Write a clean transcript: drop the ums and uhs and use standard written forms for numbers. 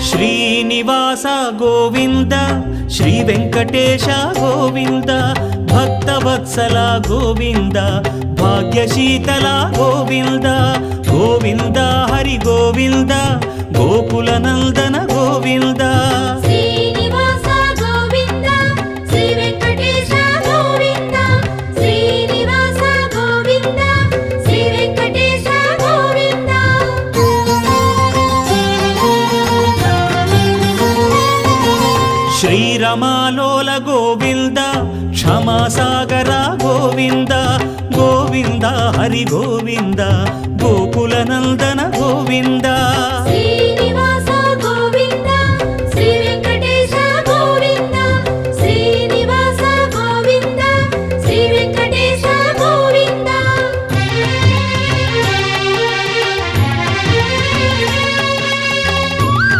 Srinivasa Govinda Shri Venkatesha Govinda Bhaktavatsala Govinda భాగ్యశీతల Govinda Govinda Hari Govinda Gokula Nandana Govinda Srinivasa Govinda Shri Venkatesha Govinda Srinivasa Govinda Shri Venkatesha Govinda శ్రీరమాలోల Govinda క్షమాసాగర Govinda Govinda Hari Govinda Gokula Nandana Govinda Shri